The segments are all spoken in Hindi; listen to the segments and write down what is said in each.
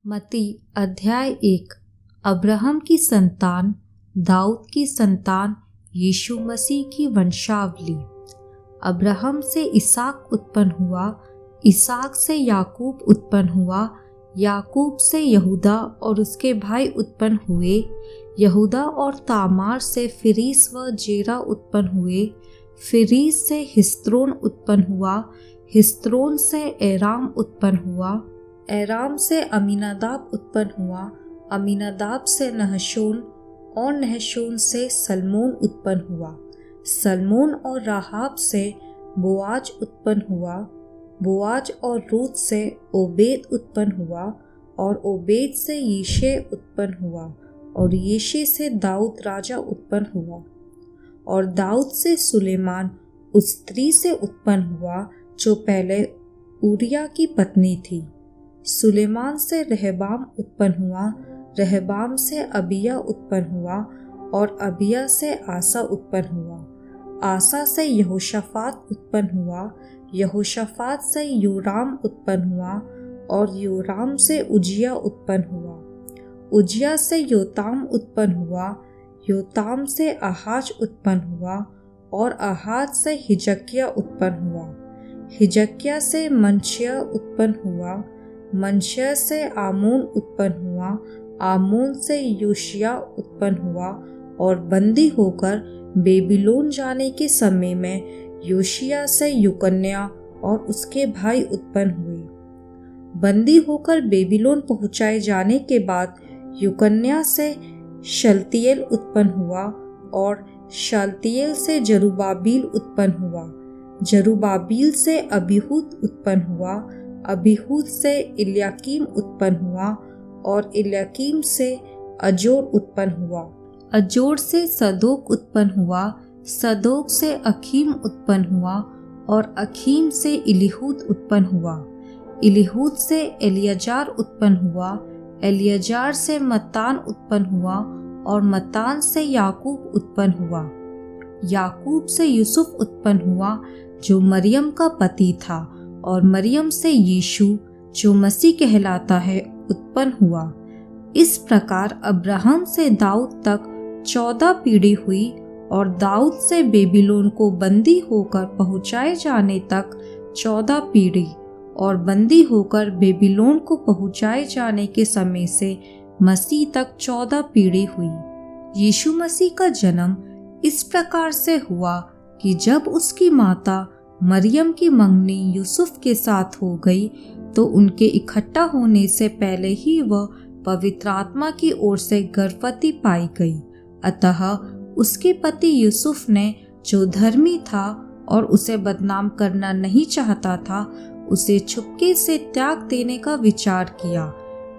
मत्ती अध्याय 1। अब्राहम की संतान, दाऊद की संतान, यीशु मसीह की वंशावली। अब्राहम से इसहाक उत्पन्न हुआ, इसहाक से याकूब उत्पन्न हुआ, याकूब से यहूदा और उसके भाई उत्पन्न हुए, यहूदा और तामार से फिरीस व जेरा उत्पन्न हुए, फिरीस से हिस्रोन उत्पन्न हुआ, हिस्रोन से एराम उत्पन्न हुआ, एराम से अमीनादाब उत्पन्न हुआ, अमीनादाब से नहशोन और नहशोन से सलमोन उत्पन्न हुआ, सलमोन और राहाब से बोआज उत्पन्न हुआ, बोआज और रूत से ओबेद उत्पन्न हुआ, और ओबेद से यीशे उत्पन्न हुआ, और यीशे से दाऊद राजा उत्पन्न हुआ, और दाऊद से सुलेमान उस स्त्री से उत्पन्न हुआ जो पहले उरिया की पत्नी थी। सुलेमान से रहबाम उत्पन्न हुआ, रहबाम से अबिया उत्पन्न हुआ, और अबिया से आसा उत्पन्न हुआ, आसा से यहोशाफात उत्पन्न हुआ, यहोशाफात से योराम उत्पन्न हुआ, और योराम से उजिया उत्पन्न हुआ, उजिया से योताम उत्पन्न हुआ, योताम से आहाज उत्पन्न हुआ, और आहाज से हिजकिय्याह उत्पन्न हुआ, हिजकिय्याह से मनश्शेह उत्पन्न हुआ, मनश्शेह से आमोन उत्पन्न हुआ, आमोन से योशिय्याह उत्पन्न हुआ, और बंदी होकर बेबीलोन जाने के समय में योशिय्याह से यकुन्याह और उसके भाई उत्पन्न हुए। बंदी होकर बेबीलोन पहुँचाए जाने के बाद यकुन्याह से शलतियेल उत्पन्न हुआ, और शलतियेल से जरुब्बाबिल उत्पन्न हुआ, जरुब्बाबिल से अबीहूद उत्पन्न हुआ, अबीहूद से इल्याकीम उत्पन्न हुआ, और इल्याकीम से अजोर उत्पन्न हुआ, अजोर से सदोक उत्पन्न हुआ, सदोक से अखीम उत्पन्न हुआ, और अखीम से इलीहूद उत्पन्न हुआ, इलीहूद से एलियाजार उत्पन्न हुआ, एलियाजार से मत्तान उत्पन्न हुआ, और मत्तान से याकूब उत्पन्न हुआ, याकूब से यूसुफ उत्पन्न हुआ जो मरियम का पति था, और मरियम से यीशु जो मसीह कहलाता है उत्पन्न हुआ। इस प्रकार अब्राहम से दाऊद तक 14 पीढ़ी हुई, और दाऊद से बेबीलोन को बंदी होकर पहुँचाए जाने तक 14 पीढ़ी, और बंदी होकर बेबीलोन को पहुँचाए जाने के समय से मसीह तक 14 पीढ़ी हुई। यीशु मसीह का जन्म इस प्रकार से हुआ कि जब उसकी माता मरियम की मंगनी यूसुफ के साथ हो गई, तो उनके इकट्ठा होने से पहले ही वह पवित्र आत्मा की ओर से गर्भवती पाई गई। अतः उसके पति यूसुफ ने, जो धर्मी था और उसे बदनाम करना नहीं चाहता था, उसे चुपके से त्याग देने का विचार किया।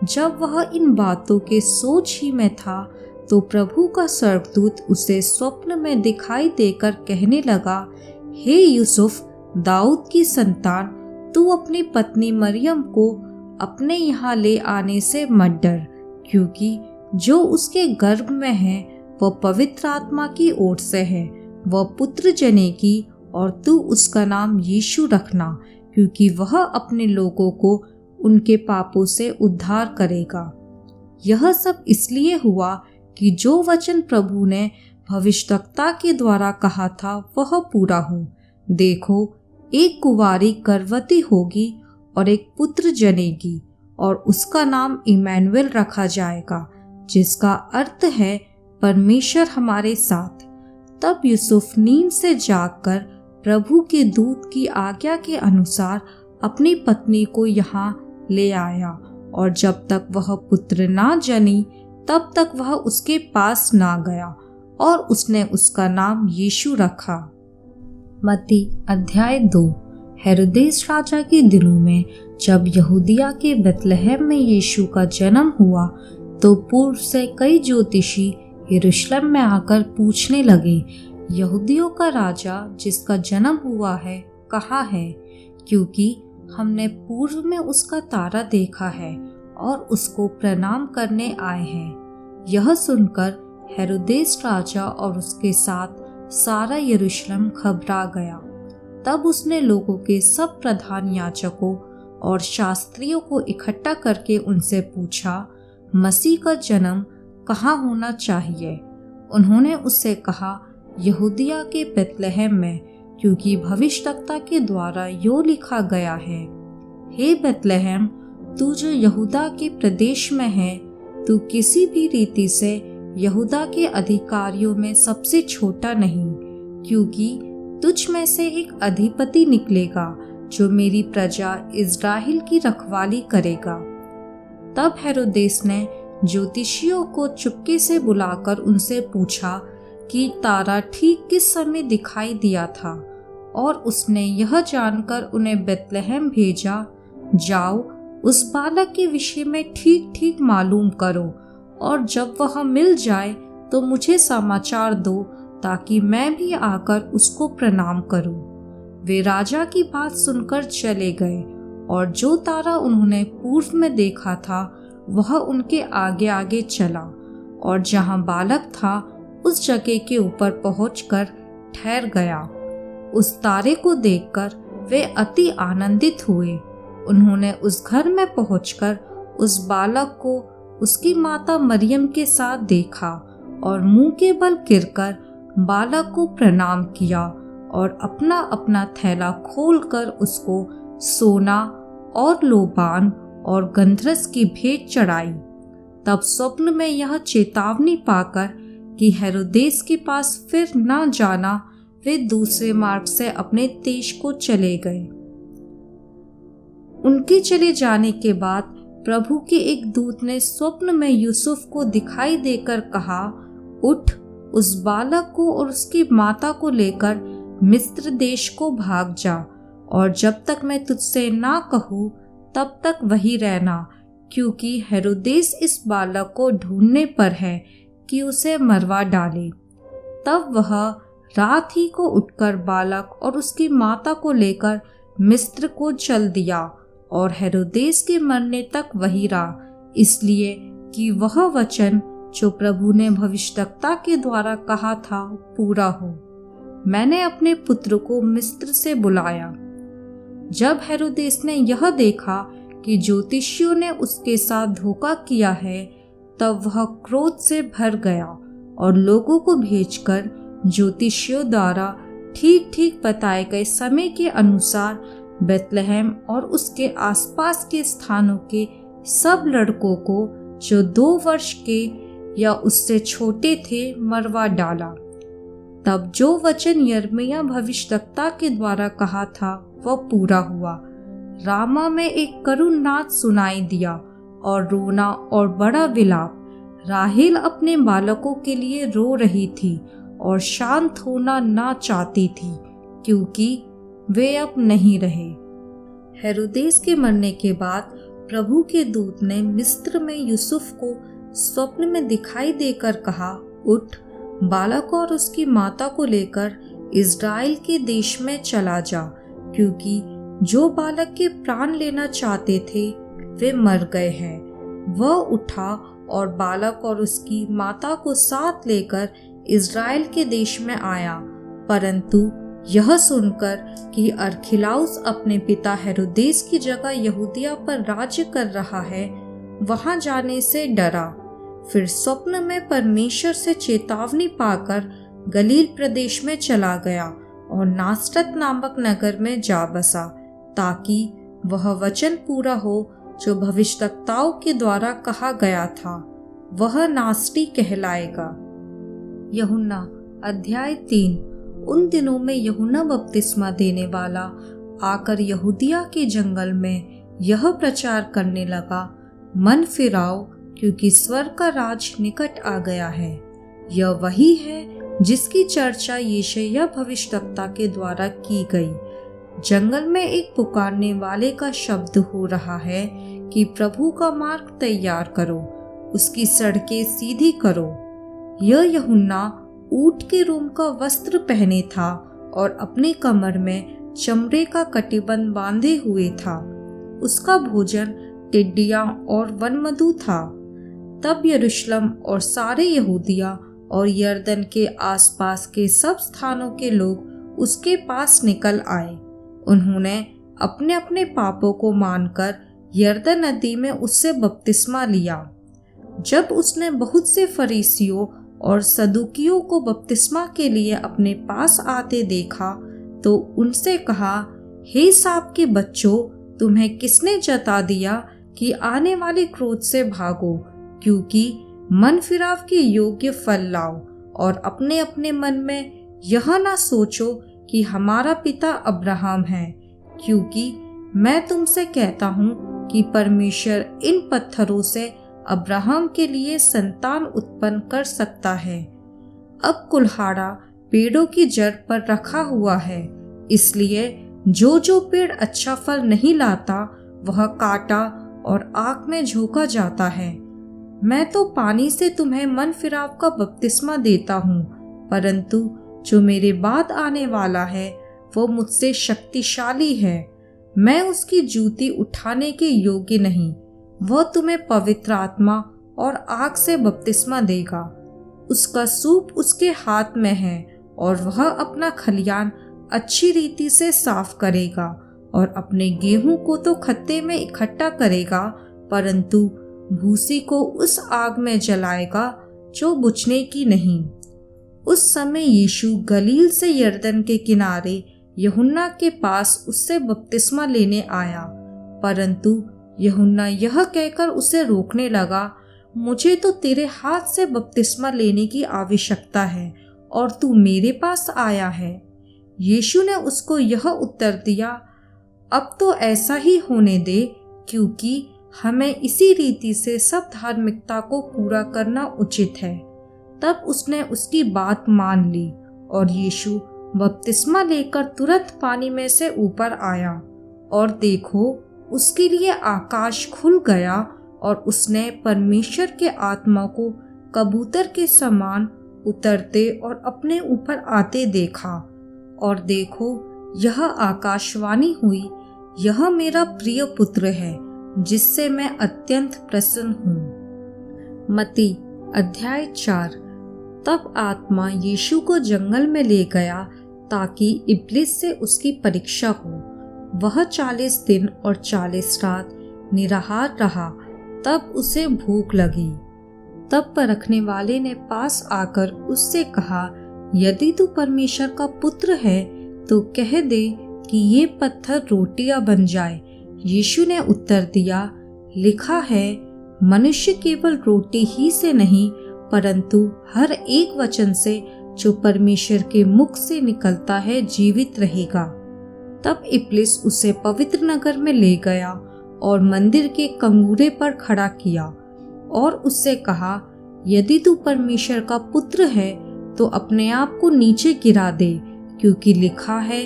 जब वह इन बातों के सोच ही में था, तो प्रभु का स्वर्गदूत उसे स्वप्न में दिखाई देकर कहने लगा, हे यूसुफ, दाऊद की संतान, तू अपनी पत्नी मरियम को अपने यहाँ ले आने से मत डर, क्योंकि जो उसके गर्भ में है वह पवित्र आत्मा की ओर से है। वह पुत्र जनेगी, और तू उसका नाम यीशु रखना, क्योंकि वह अपने लोगों को उनके पापों से उद्धार करेगा। यह सब इसलिए हुआ कि जो वचन प्रभु ने भविष्यद्वक्ता के द्वारा कहा था वह पूरा हो। देखो, एक कुंवारी गर्भवती होगी और एक पुत्र जनेगी, और उसका नाम इम्मानुएल रखा जाएगा, जिसका अर्थ है परमेश्वर हमारे साथ। तब यूसुफ नींद से जागकर प्रभु के दूत की आज्ञा के अनुसार अपनी पत्नी को यहाँ ले आया, और जब तक वह पुत्र ना जनी तब तक वह उसके पास ना गया, और उसने उसका नाम यीशु रखा। मत्ती अध्याय 2। हेरोदेस राजा के दिनों में जब यहूदिया के बेतलहम में यीशु का जन्म हुआ, तो पूर्व से कई ज्योतिषी यरूशलेम में आकर पूछने लगे, यहूदियों का राजा जिसका जन्म हुआ है कहाँ है? क्योंकि हमने पूर्व में उसका तारा देखा है और उसको प्रणाम करने आए हैं। यह सुनकर हेरोदेस राजा और उसके साथ सारा यरूशलेम घबरा गया। तब उसने लोगों के सब प्रधान याजकों और शास्त्रियों को इकट्ठा करके उनसे पूछा, मसीह का जन्म कहाँ होना चाहिए? उन्होंने उससे कहा, यहूदिया के बेतलहम में, क्योंकि भविष्यद्वक्ता के द्वारा यो लिखा गया है, हे बेतलहम, तू जो यहूदा के प्रदेश में है, तू किसी भी रीति से यहूदा के अधिकारियों में सबसे छोटा नहीं, क्योंकि तुझ में से एक अधिपति निकलेगा जो मेरी प्रजा इस्राएल की रखवाली करेगा। तब हेरोदेस ने ज्योतिषियों को चुपके से बुलाकर उनसे पूछा कि तारा ठीक किस समय दिखाई दिया था, और उसने यह जानकर उन्हें बेतलहम भेजा, जाओ उस बालक के विषय में ठीक ठीक मालूम करो, और जब वह मिल जाए तो मुझे समाचार दो, ताकि मैं भी आकर उसको प्रणाम करूं। वे राजा की बात सुनकर चले गए, और जो तारा उन्होंने पूर्व में देखा था वह उनके आगे आगे चला, और जहां बालक था उस जगह के ऊपर पहुंचकर ठहर गया। उस तारे को देखकर वे अति आनंदित हुए। उन्होंने उस घर में पहुंचकर उस बालक को उसकी माता मरियम के साथ देखा, और मुंह के बल गिरकर बालक को प्रणाम किया, और अपना अपना थैला खोलकर उसको सोना और लोबान और गंधरस की भेंट चढ़ाई। तब स्वप्न में यह चेतावनी पाकर कि हेरोदेस के पास फिर न जाना, वे दूसरे मार्ग से अपने देश को चले गए। उनके चले जाने के बाद प्रभु के एक दूत ने स्वप्न में यूसुफ को दिखाई देकर कहा, उठ, उस बालक को और उसकी माता को लेकर मिस्र देश को भाग जा, और जब तक मैं तुझसे ना कहूँ तब तक वहीं रहना, क्योंकि हेरोदेस इस बालक को ढूंढने पर है कि उसे मरवा डाले। तब वह रात ही को उठकर बालक और उसकी माता को लेकर मिस्र को चल दिया, और हेरोदेस के मरने तक वहीं रहा, इसलिए कि वह वचन जो प्रभु ने भविष्यद्वक्ता के द्वारा कहा था पूरा हो, मैंने अपने पुत्र को मिस्र से बुलाया। जब हेरोदेस ने यह देखा कि ज्योतिषियों ने उसके साथ धोखा किया है, तब वह क्रोध से भर गया, और लोगों को भेजकर ज्योतिषियों द्वारा ठीक ठीक बताए गए समय के अनुसार बेतलहम और उसके आसपास के स्थानों के सब लड़कों को जो 2 वर्ष के या उससे छोटे थे मरवा डाला। तब जो वचन यिर्मयाह भविष्यद्वक्ता के द्वारा कहा था वह पूरा हुआ। रामा में एक करुण नाद सुनाई दिया, और रोना और बड़ा विलाप। राहेल अपने बालकों के लिए रो रही थी और शांत होना ना चाहती थी, क्योंकि वे अब नहीं रहे। हेरोदेस के मरने के बाद प्रभु के दूत ने मिस्र में यूसुफ को स्वप्न में दिखाई देकर कहा, उठ, बालक और उसकी माता को लेकर इस्राएल के देश में चला जा, क्योंकि जो बालक के प्राण लेना चाहते थे वे मर गए हैं। वह उठा और बालक और उसकी माता को साथ लेकर इस्राएल के देश में आया, परंतु यह सुनकर कि अरखिलाउस अपने पिता हेरोदेस की जगह यहूदिया पर राज्य कर रहा है, वहां जाने से डरा। फिर स्वप्न में परमेश्वर से चेतावनी पाकर गलील प्रदेश में चला गया और नासरत नामक नगर में जा बसा, ताकि वह वचन पूरा हो जो भविष्यद्वक्ताओं के द्वारा कहा गया था, वह नासरी कहलाएगा। यूहन्ना अध्याय 3। उन दिनों में यूहन्ना बपतिस्मा देने वाला आकर यहूदिया के जंगल में यह प्रचार करने लगा, मन फिराओ, क्योंकि स्वर्ग का राज निकट आ गया है। यह वही है जिसकी चर्चा यशायाह भविष्यद्वक्ता के द्वारा की गई। जंगल में एक पुकारने वाले का शब्द हो रहा है कि प्रभु का मार्ग तैयार करो, उसकी सड़कें सीधी करो। यह यूहन्ना ऊंट के रोम का वस्त्र पहने था और अपने कमर में चमड़े का कटिबंध बांधे हुए था। उसका भोजन टिड्डियां और वनमधु था। तब यरूशलेम और सारे यहूदिया और यरदन के आसपास के सब स्थानों के लोग उसके पास निकल आए। उन्होंने अपने अपने पापों को मानकर यरदन नदी में उससे बपतिस्मा लिया। जब उसने बहुत से फरीसियों और सदूकियों को बपतिस्मा के लिए अपने पास आते देखा तो उनसे कहा, हे सांप के बच्चों, तुम्हें किसने जता दिया कि आने वाले क्रोध से भागो, क्योंकि मन फिराव के योग्य फल लाओ और अपने अपने मन में यह ना सोचो कि हमारा पिता अब्राहम है, क्योंकि मैं तुमसे कहता हूँ कि परमेश्वर इन पत्थरों से अब्राहम के लिए संतान उत्पन्न कर सकता है। अब कुल्हाड़ा पेड़ों की जड़ पर रखा हुआ है, इसलिए जो जो पेड़ अच्छा फल नहीं लाता वह काटा और आग में झोंका जाता है। मैं तो पानी से तुम्हें मन फिराव का बपतिस्मा देता हूँ, परंतु जो मेरे बाद आने वाला है वो मुझसे शक्तिशाली है। मैं उसकी जूती उठाने के योग्य नहीं। वह तुम्हें पवित्र आत्मा और आग से बपतिस्मा देगा। उसका सूप उसके हाथ में है और वह अपना खलियान अच्छी रीति से साफ करेगा और अपने गेहूं को तो खत्ते में इकट्ठा करेगा, परंतु भूसी को उस आग में जलाएगा जो बुझने की नहीं। उस समय यीशु गलील से यरदन के किनारे यूहन्ना के पास उससे बपतिस्मा लेने आया, परंतु यूहन्ना यह कहकर उसे रोकने लगा, मुझे तो तेरे हाथ से बपतिस्मा लेने की आवश्यकता है और तू मेरे पास आया है। यीशु ने उसको यह उत्तर दिया, अब तो ऐसा ही होने दे, क्योंकि हमें इसी रीति से सब धार्मिकता को पूरा करना उचित है। तब उसने उसकी बात मान ली और यीशु बपतिस्मा लेकर तुरंत पानी में से ऊपर आया और देखो, उसके लिए आकाश खुल गया और उसने परमेश्वर के आत्मा को कबूतर के समान उतरते और अपने ऊपर आते देखा। और देखो, यह आकाशवाणी हुई, यह मेरा प्रिय पुत्र है जिससे मैं अत्यंत प्रसन्न हूँ। मत्ती अध्याय 4। तब आत्मा यीशु को जंगल में ले गया ताकि इब्लिस से उसकी परीक्षा हो। वह 40 दिन और 40 रात निराहार रहा। तब उसे भूख लगी। तब परखने वाले ने पास आकर उससे कहा, यदि तू परमेश्वर का पुत्र है तो कह दे कि ये पत्थर रोटियां बन जाए। यीशु ने उत्तर दिया, लिखा है, मनुष्य केवल रोटी ही से नहीं परंतु हर एक वचन से जो परमेश्वर के मुख से निकलता है जीवित रहेगा। तब इब्लिस उसे पवित्र नगर में ले गया और मंदिर के कंगूरे पर खड़ा किया और उससे कहा, यदि तू परमेश्वर का पुत्र है तो अपने आप को नीचे गिरा दे, क्योंकि लिखा है,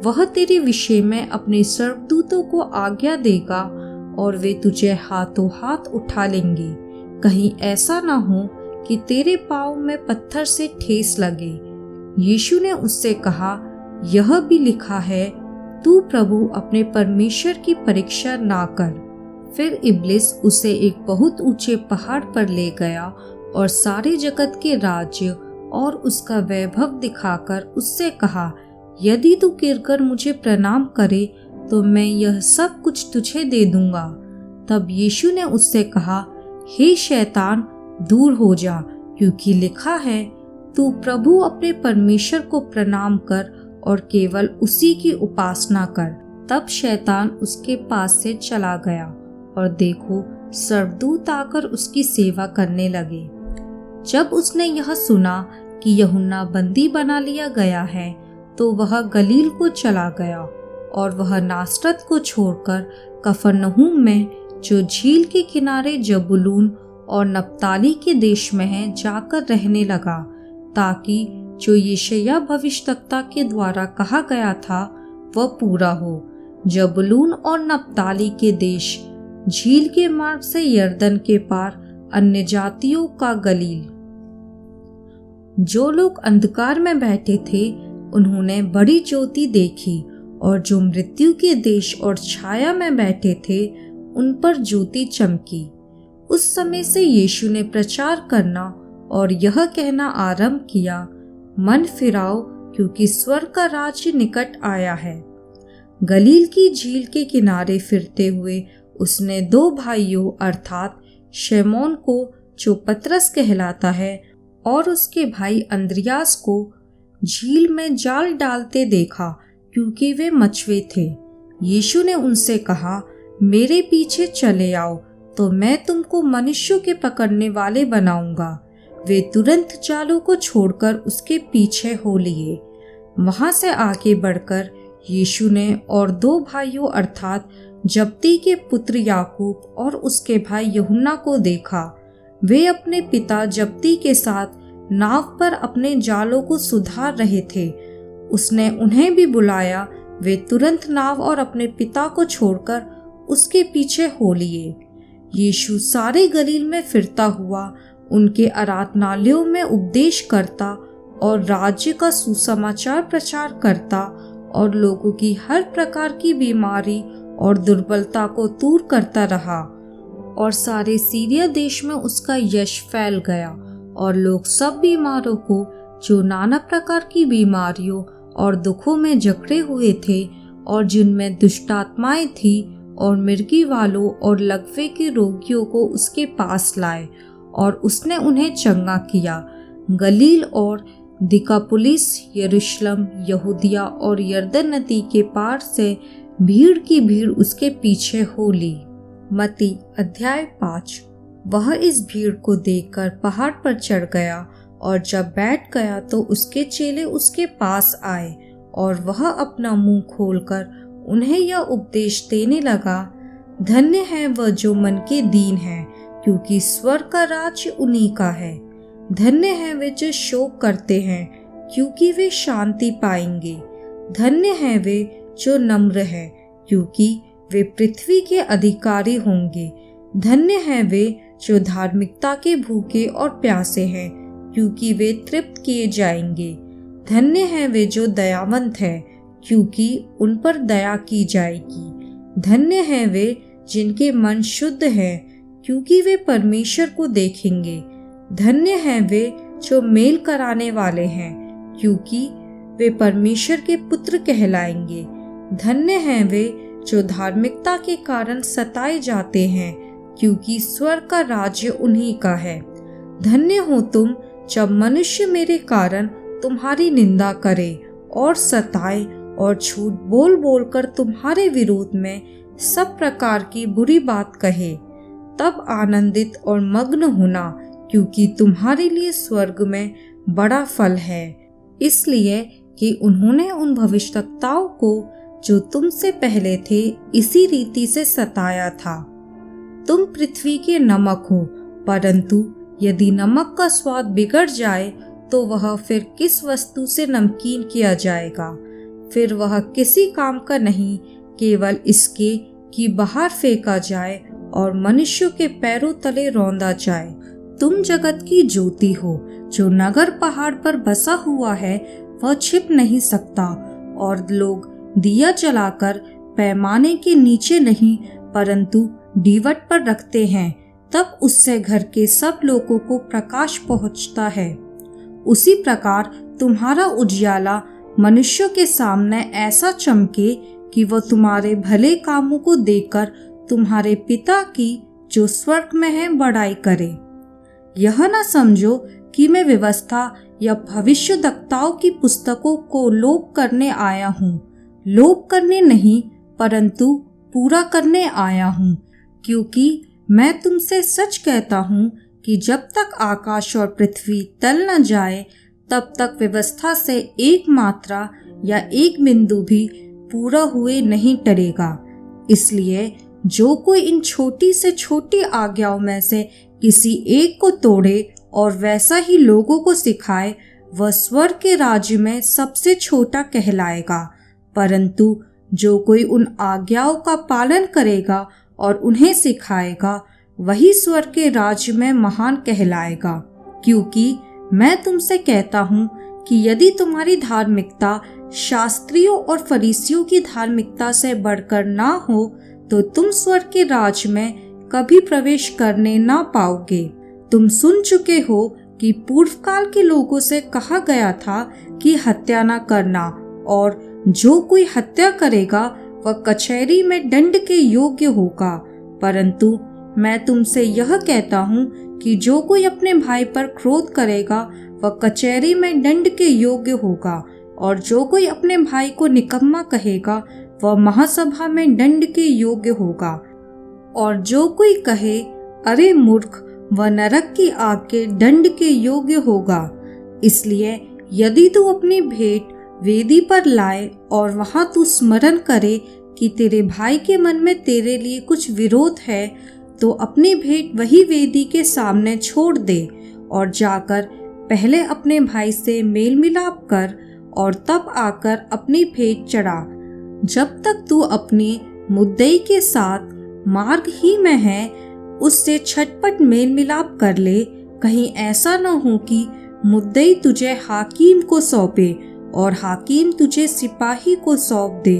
वह तेरे विषय में अपने स्वर्गदूतों को आज्ञा देगा और वे तुझे हाथों हाथ उठा लेंगे, कहीं ऐसा ना हो कि तेरे पाँव में पत्थर से ठेस लगे। यीशु ने उससे कहा, यह भी लिखा है, तू प्रभु अपने परमेश्वर की परीक्षा ना कर। फिर इब्लिस उसे एक बहुत ऊंचे पहाड़ पर ले गया और सारे जगत के राज्य और उसका वैभव दिखाकर उससे कहा, यदि तू गिरकर मुझे प्रणाम करे तो मैं यह सब कुछ तुझे दे दूंगा। तब यीशु ने उससे कहा, हे शैतान, दूर हो जा, क्योंकि लिखा है, तू प्रभु अपने परमेश्वर को प्रणाम कर और केवल उसी की उपासना कर। तब शैतान उसके पास से चला गया और देखो, स्वर्गदूत आकर उसकी सेवा करने लगे। जब उसने यह सुना कि यूहन्ना बंदी बना लिया गया है तो वह गलील को चला गया और वह नासरत को छोड़कर कफरनहूम में, जो झील के किनारे जबूलून और नप्ताली के देश में है, जाकर रहने लगा, ताकि जो यशायाह भविष्यद्वक्ता के द्वारा कहा गया था वह पूरा हो। जबूलून और नप्ताली के देश, झील के मार्ग से यरदन के पार, अन्य जातियों का गलील। जो लोग अंधकार में बैठे थे उन्होंने बड़ी ज्योति देखी, और जो मृत्यु के देश और छाया में बैठे थे उन पर ज्योति चमकी। उस समय से यीशु ने प्रचार करना और यह कहना आरंभ किया, मन फिराओ, क्योंकि स्वर्ग का राज्य निकट आया है। गलील की झील के किनारे फिरते हुए उसने दो भाइयों अर्थात शमौन को, जो पतरस कहलाता है, और उसके भाई अंद्रियास को झील में जाल डालते देखा, क्योंकि वे मछुए थे। यीशु ने उनसे कहा, मेरे पीछे चले आओ, तो मैं तुमको मनुष्यों के पकड़ने वाले बनाऊंगा। वे तुरंत जालों को छोड़कर उसके पीछे हो लिए। वहां से आगे बढ़कर यीशु ने और दो भाइयों अर्थात जब्दी के पुत्र याकूब और उसके भाई यूहन्ना को देखा। वे अपने पिता जब्दी के साथ नाव पर अपने जालों को सुधार रहे थे। उसने उन्हें भी बुलाया। वे तुरंत नाव और अपने पिता को छोड़कर उसके पीछे हो लिए। यीशु सारे गलील में फिरता हुआ उनके आराधनालयों में उपदेश करता और राज्य का सुसमाचार प्रचार करता और लोगों की हर प्रकार की बीमारी और दुर्बलता को दूर करता रहा। और सारे सीरिया देश में उसका यश फैल गया और लोग सब बीमारों को, जो नाना प्रकार की बीमारियों और दुखों में जकड़े हुए थे और जिनमें दुष्टात्माएं थी, और मिर्गी वालों और लकवे के रोगियों को उसके पास लाए और उसने उन्हें चंगा किया। गलील और दिकापुलिस, यरूशलेम, यहूदिया और यरदन नदी के पार से भीड़ की भीड़ उसके पीछे हो ली। मत्ती अध्याय 5। वह इस भीड़ को देखकर पहाड़ पर चढ़ गया और जब बैठ गया तो उसके चेले उसके पास आए और वह अपना मुंह खोलकर उन्हें यह उपदेश देने लगा, धन्य है वह जो मन के दीन है, क्योंकि स्वर्ग का राज्य उन्हीं का है। धन्य है वे जो शोक करते हैं, क्योंकि वे शांति पाएंगे। धन्य है वे जो नम्र है, क्योंकि वे पृथ्वी के अधिकारी होंगे। धन्य है वे जो धार्मिकता के भूखे और प्यासे हैं, क्योंकि वे तृप्त किए जाएंगे। धन्य है वे जो दयावंत है, क्योंकि उन पर दया की जाएगी। धन्य है वे जिनके मन शुद्ध है, क्योंकि वे परमेश्वर को देखेंगे। धन्य है वे जो मेल कराने वाले हैं, क्योंकि वे परमेश्वर के पुत्र कहलाएंगे। धन्य है वे जो धार्मिकता के कारण सताए जाते हैं, क्योंकि स्वर्ग का राज्य उन्हीं का है। धन्य हो तुम जब मनुष्य मेरे कारण तुम्हारी निंदा करे और सताए और झूठ बोल बोल कर तुम्हारे विरोध में सब प्रकार की बुरी बात कहे। तब आनंदित और मग्न होना, क्योंकि तुम्हारे लिए स्वर्ग में बड़ा फल है। इसलिए कि उन्होंने उन भविष्यवक्ताओं को जो तुमसे पहले थे इसी रीति से सताया था। तुम पृथ्वी के नमक हो, परंतु यदि नमक का स्वाद बिगड़ जाए तो वह फिर किस वस्तु से नमकीन किया जाएगा? फिर वह किसी काम का नहीं, केवल इसके कि बाहर फेंका जाए और मनुष्यों के पैरों तले रौंदा जाए। तुम जगत की ज्योति हो। जो नगर पहाड़ पर बसा हुआ है वह छिप नहीं सकता, और लोग दिया जलाकर पैमाने के नीचे नहीं परंतु दीवट पर रखते हैं, तब उससे घर के सब लोगों को प्रकाश पहुंचता है। उसी प्रकार तुम्हारा उजियाला मनुष्यों के सामने ऐसा चमके कि वह तुम्हारे भले कामों को देखकर तुम्हारे पिता की जो स्वर्ग में है बड़ाई करे। यह न समझो कि मैं व्यवस्था या भविष्यद्वक्ताओं की पुस्तकों को लोप करने आया हूँ। लोप करने नहीं परंतु पूरा करने आया हूँ, क्योंकि मैं तुमसे सच कहता हूँ कि जब तक आकाश और पृथ्वी टल न जाए तब तक व्यवस्था से एक मात्रा या एक बिंदु भी पूरा हुए नहीं टलेगा। इसलिए जो कोई इन छोटी से छोटी आज्ञाओं में से किसी एक को तोड़े और वैसा ही लोगों को सिखाए, वह स्वर्ग के राज्य में सबसे छोटा कहलाएगा। परंतु जो कोई उन आज्ञाओं का पालन करेगा और उन्हें सिखाएगा, वही स्वर्ग के राज्य में महान कहलाएगा। क्योंकि मैं तुमसे कहता हूँ कि यदि तुम्हारी धार्मिकता शास्त्रियों और फरीसियों की धार्मिकता से बढ़कर ना हो तो तुम स्वर्ग के राज्य में कभी प्रवेश करने ना पाओगे। तुम सुन चुके हो कि पूर्व काल के लोगों से कहा गया था कि हत्या न करना, और जो कोई हत्या करेगा वह कचहरी में दंड के योग्य होगा। परंतु मैं तुमसे यह कहता हूँ कि जो कोई अपने भाई पर क्रोध करेगा वह कचहरी में दंड के योग्य होगा, और जो कोई अपने भाई को निकम्मा कहेगा वह महासभा में दंड के योग्य होगा। और जो कोई कहे अरे मूर्ख, वह नरक की आग के दंड के योग्य होगा। इसलिए यदि तू अपनी भेंट वेदी पर लाए और वहां तू स्मरण करे कि तेरे भाई के मन में तेरे लिए कुछ विरोध है, तो अपनी भेंट वही वेदी के सामने छोड़ दे और जाकर पहले अपने भाई से मेल मिलाप कर और तब आकर अपनी भेंट चढ़ा। जब तक तू अपने मुद्दई के साथ मार्ग ही में है, उससे छटपट मेल मिलाप कर ले। कहीं ऐसा न हो कि मुद्दई तुझे हाकिम को सौंपे और हाकिम तुझे सिपाही को सौंप दे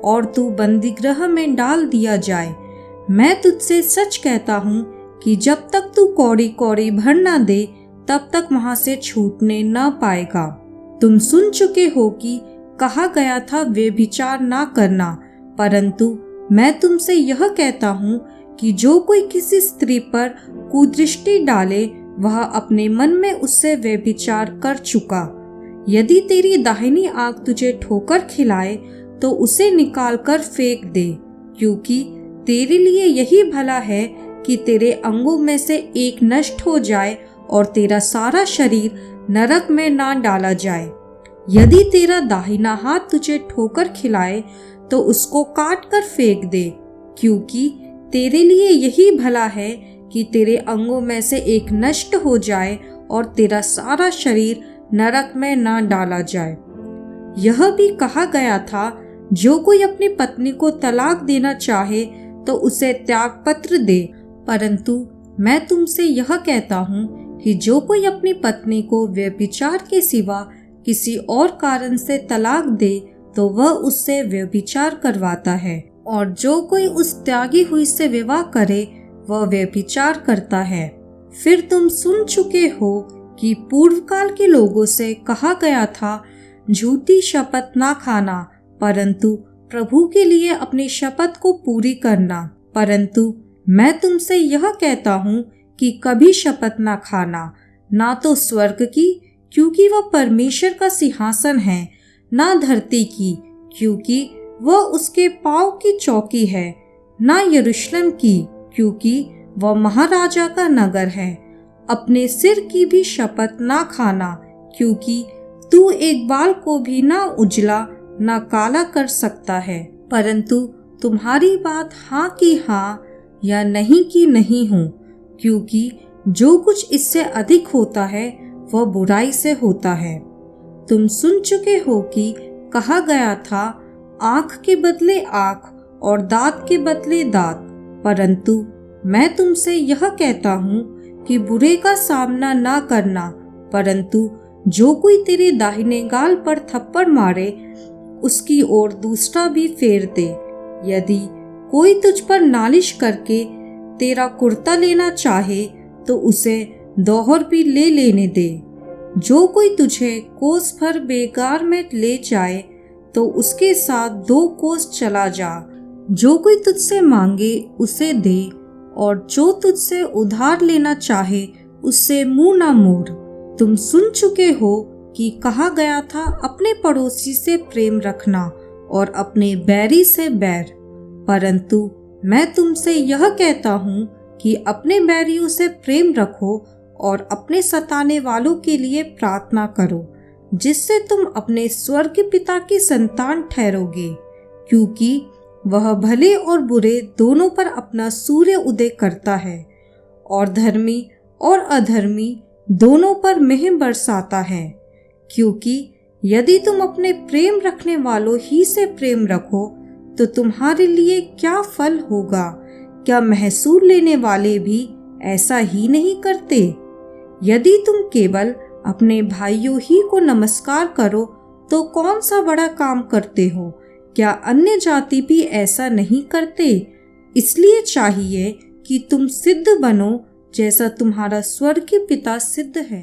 और तू बंदीगृह में डाल दिया जाए। मैं तुझसे सच कहता हूँ कि जब तक तू कौड़ी कौड़ी भर ना दे, तब तक वहां से छूटने न पाएगा। तुम सुन चुके हो कि कहा गया था व्यभिचार ना करना, परंतु मैं तुमसे यह कहता हूँ कि जो कोई किसी स्त्री पर कुदृष्टि डाले वह अपने मन में उससे व्यभिचार कर चुका। यदि तेरी दाहिनी आंख तुझे ठोकर खिलाए तो उसे निकाल कर फेंक दे, क्योंकि तेरे लिए यही भला है कि तेरे अंगों में से एक नष्ट हो जाए और तेरा सारा शरीर नरक में ना डाला जाए। यदि तेरा दाहिना हाथ तुझे ठोकर खिलाए तो उसको काट कर फेंक दे, क्योंकि तेरे लिए यही भला है कि तेरे अंगों में से एक नष्ट हो जाए और तेरा सारा शरीर नरक में ना डाला जाए। यह भी कहा गया था, जो कोई अपनी पत्नी को तलाक देना चाहे तो उसे त्याग पत्र दे। परंतु मैं तुमसे यह कहता हूँ कि जो कोई अपनी पत्नी को व्यभिचार के सिवा किसी और कारण से तलाक दे तो वह उससे व्यभिचार करवाता है, और जो कोई उस त्यागी हुई से विवाह करे वह व्यभिचार करता है। फिर तुम सुन चुके हो कि पूर्व काल के लोगों से कहा गया था, झूठी शपथ ना खाना, परंतु प्रभु के लिए अपनी शपथ को पूरी करना। परंतु मैं तुमसे यह कहता हूँ कि कभी शपथ ना खाना, ना तो स्वर्ग की, क्योंकि वह परमेश्वर का सिंहासन है, ना धरती की, क्योंकि वह उसके पाँव की चौकी है, ना यरूशलेम की, क्योंकि वह महाराजा का नगर है। अपने सिर की भी शपथ ना खाना, क्योंकि तू एक बाल को भी ना उजला ना काला कर सकता है। परंतु तुम्हारी बात हाँ की हाँ या नहीं की नहीं हो, क्योंकि जो कुछ इससे अधिक होता है वह बुराई से होता है। तुम सुन चुके हो कि कहा गया था, आँख के बदले आँख और दांत के बदले दांत। परंतु मैं तुमसे यह कहता हूँ कि बुरे का सामना ना करना, परंतु जो कोई तेरे दाहिने गाल पर थप्पड़ मारे उसकी ओर दूसरा भी फेर दे। यदि कोई तुझ पर नालिश करके तेरा कुर्ता लेना चाहे तो उसे दोहर भी ले लेने दे। जो कोई तुझे कोस भर बेगार में ले जाए तो उसके साथ 2 कोस चला जा। जो कोई तुझसे मांगे उसे दे, और जो तुझसे उधार लेना चाहे उससे मुंह ना मोड़। तुम सुन चुके हो कि कहा गया था, अपने पड़ोसी से प्रेम रखना और अपने बैरी से बैर। परंतु मैं तुमसे यह कहता हूँ कि अपने बैरियों से प्रेम रखो और अपने सताने वालों के लिए प्रार्थना करो, जिससे तुम अपने स्वर्ग पिता की संतान ठहरोगे, क्योंकि वह भले और बुरे दोनों पर अपना सूर्य उदय करता है और धर्मी और अधर्मी दोनों पर मेह बरसाता है। क्योंकि यदि तुम अपने प्रेम रखने वालों ही से प्रेम रखो तो तुम्हारे लिए क्या फल होगा? क्या महसूल लेने वाले भी ऐसा ही नहीं करते? यदि तुम केवल अपने भाइयों ही को नमस्कार करो तो कौन सा बड़ा काम करते हो? क्या अन्य जाति भी ऐसा नहीं करते? इसलिए चाहिए कि तुम सिद्ध बनो जैसा तुम्हारा स्वर्गीय पिता सिद्ध है।